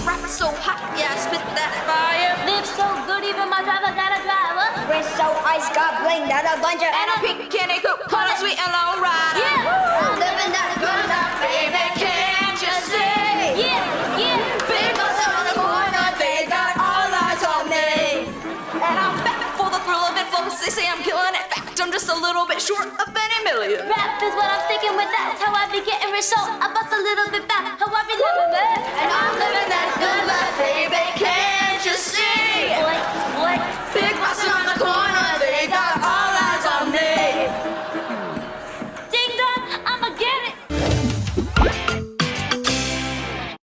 Rap so hot, yeah, spit that fire. Live so good, even my driver got a driver. Wrist so ice, got bling, that a bunch of. And a Kenny Coop, call it sweet and low rider. Yeah, I'm living that good life, Baby, can't you see? yeah. Because on the corner, they got all eyes on me. And I'm back for the thrill of it, folks. They say I'm killing it. Fact, I'm just a little bit short of any million. Rap is what I'm sticking with, that's how I be getting rich. So I bust a little bit back, how I be living it.